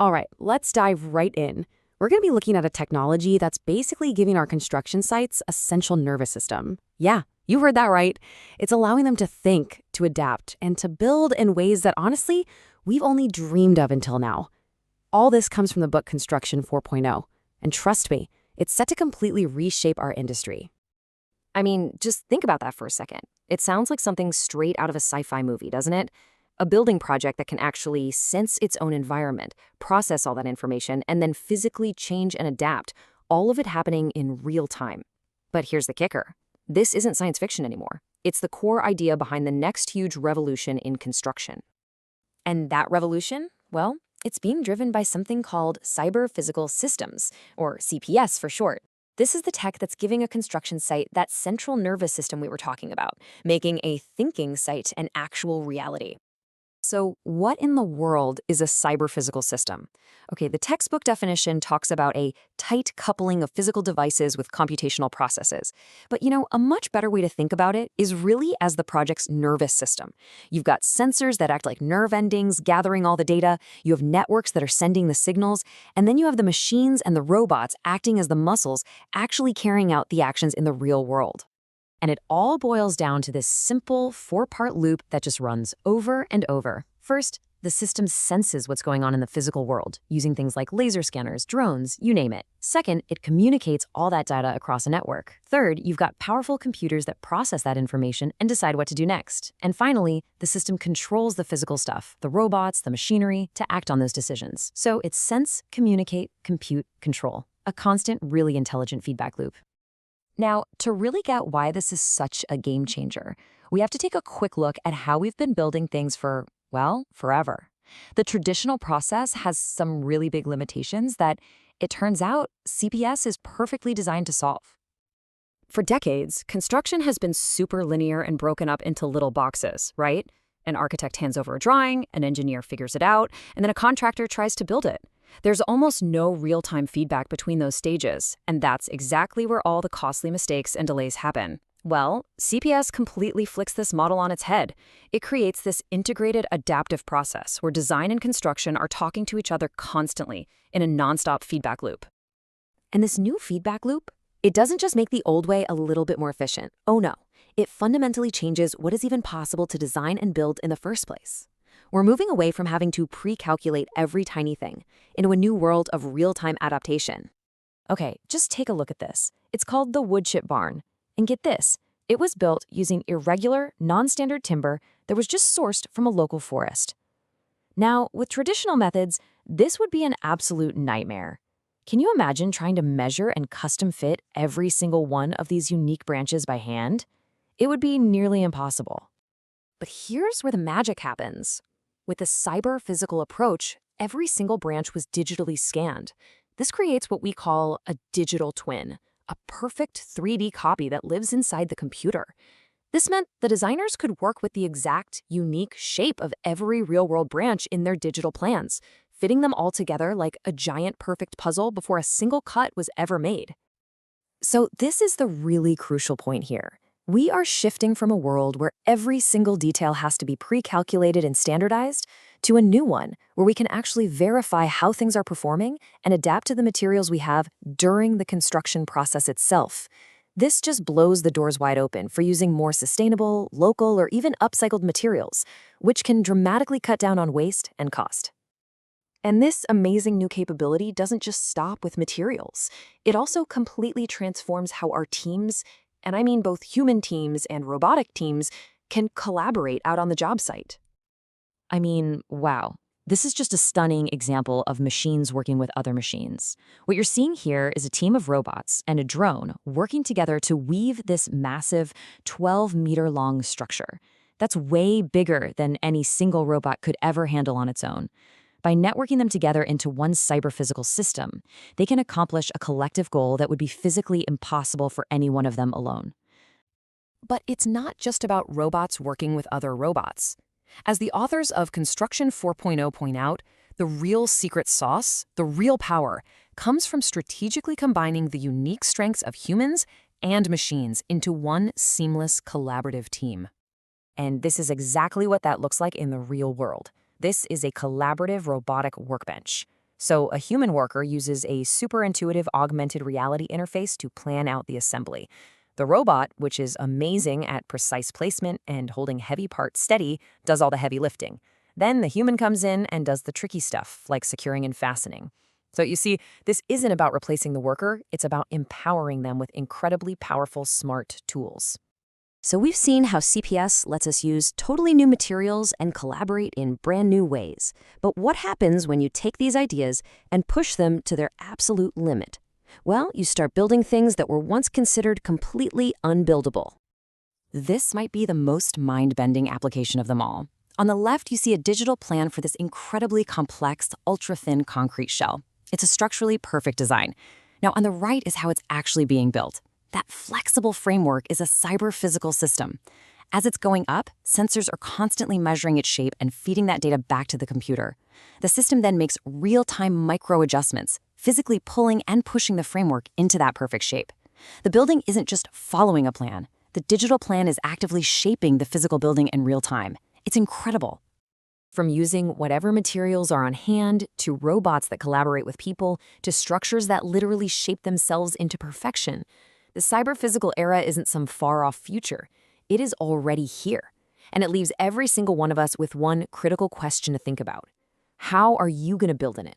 All right, let's dive right in. We're going to be looking at a technology that's basically giving our construction sites a central nervous system. Yeah, you heard that right. It's allowing them to think, to adapt, and to build in ways that honestly, we've only dreamed of until now. All this comes from the book Construction 4.0. And trust me, it's set to completely reshape our industry. I mean, just think about that for a second. It sounds like something straight out of a sci-fi movie, doesn't it? A building project that can actually sense its own environment, process all that information, and then physically change and adapt, all of it happening in real time. But here's the kicker. This isn't science fiction anymore. It's the core idea behind the next huge revolution in construction. And that revolution? Well, it's being driven by something called cyber physical systems, or CPS for short. This is the tech that's giving a construction site that central nervous system we were talking about, making a thinking site an actual reality. So, what in the world is a cyber-physical system? Okay, the textbook definition talks about a tight coupling of physical devices with computational processes. But a much better way to think about it is really as the project's nervous system. You've got sensors that act like nerve endings, gathering all the data, you have networks that are sending the signals, and then you have the machines and the robots acting as the muscles, actually carrying out the actions in the real world. And it all boils down to this simple four-part loop that just runs over and over. First, the system senses what's going on in the physical world, using things like laser scanners, drones, you name it. Second, it communicates all that data across a network. Third, you've got powerful computers that process that information and decide what to do next. And finally, the system controls the physical stuff, the robots, the machinery, to act on those decisions. So it's sense, communicate, compute, control. A constant, really intelligent feedback loop. Now, to really get why this is such a game changer, we have to take a quick look at how we've been building things for, well, forever. The traditional process has some really big limitations that, it turns out, CPS is perfectly designed to solve. For decades, construction has been super linear and broken up into little boxes, right? An architect hands over a drawing, an engineer figures it out, and then a contractor tries to build it. There's almost no real-time feedback between those stages, and that's exactly where all the costly mistakes and delays happen. Well, CPS completely flips this model on its head. It creates this integrated adaptive process where design and construction are talking to each other constantly in a nonstop feedback loop. And this new feedback loop, it doesn't just make the old way a little bit more efficient. Oh no, it fundamentally changes what is even possible to design and build in the first place. We're moving away from having to pre-calculate every tiny thing into a new world of real-time adaptation. Okay, just take a look at this. It's called the wood chip barn. And get this, it was built using irregular, non-standard timber that was just sourced from a local forest. Now, with traditional methods, this would be an absolute nightmare. Can you imagine trying to measure and custom fit every single one of these unique branches by hand? It would be nearly impossible. But here's where the magic happens. With the cyber-physical approach, every single branch was digitally scanned. This creates what we call a digital twin, a perfect 3D copy that lives inside the computer. This meant the designers could work with the exact, unique shape of every real-world branch in their digital plans, fitting them all together like a giant perfect puzzle before a single cut was ever made. So this is the really crucial point here. We are shifting from a world where every single detail has to be pre-calculated and standardized to a new one where we can actually verify how things are performing and adapt to the materials we have during the construction process itself. This just blows the doors wide open for using more sustainable, local, or even upcycled materials, which can dramatically cut down on waste and cost. And this amazing new capability doesn't just stop with materials. It also completely transforms how our teams, and I mean both human teams and robotic teams, can collaborate out on the job site. I mean, wow. This is just a stunning example of machines working with other machines. What you're seeing here is a team of robots and a drone working together to weave this massive 12-meter-long structure. That's way bigger than any single robot could ever handle on its own. By networking them together into one cyber-physical system, they can accomplish a collective goal that would be physically impossible for any one of them alone. But it's not just about robots working with other robots. As the authors of Construction 4.0 point out, the real secret sauce, the real power, comes from strategically combining the unique strengths of humans and machines into one seamless collaborative team. And this is exactly what that looks like in the real world. This is a collaborative robotic workbench. So a human worker uses a super intuitive augmented reality interface to plan out the assembly. The robot, which is amazing at precise placement and holding heavy parts steady, does all the heavy lifting. Then the human comes in and does the tricky stuff, like securing and fastening. So you see, this isn't about replacing the worker, it's about empowering them with incredibly powerful, smart tools. So we've seen how CPS lets us use totally new materials and collaborate in brand new ways. But what happens when you take these ideas and push them to their absolute limit? Well, you start building things that were once considered completely unbuildable. This might be the most mind-bending application of them all. On the left, you see a digital plan for this incredibly complex, ultra-thin concrete shell. It's a structurally perfect design. Now, on the right is how it's actually being built. That flexible framework is a cyber-physical system. As it's going up, sensors are constantly measuring its shape and feeding that data back to the computer. The system then makes real-time micro-adjustments, physically pulling and pushing the framework into that perfect shape. The building isn't just following a plan. The digital plan is actively shaping the physical building in real time. It's incredible. From using whatever materials are on hand, to robots that collaborate with people, to structures that literally shape themselves into perfection, the cyber-physical era isn't some far-off future. It is already here. And it leaves every single one of us with one critical question to think about. How are you going to build in it?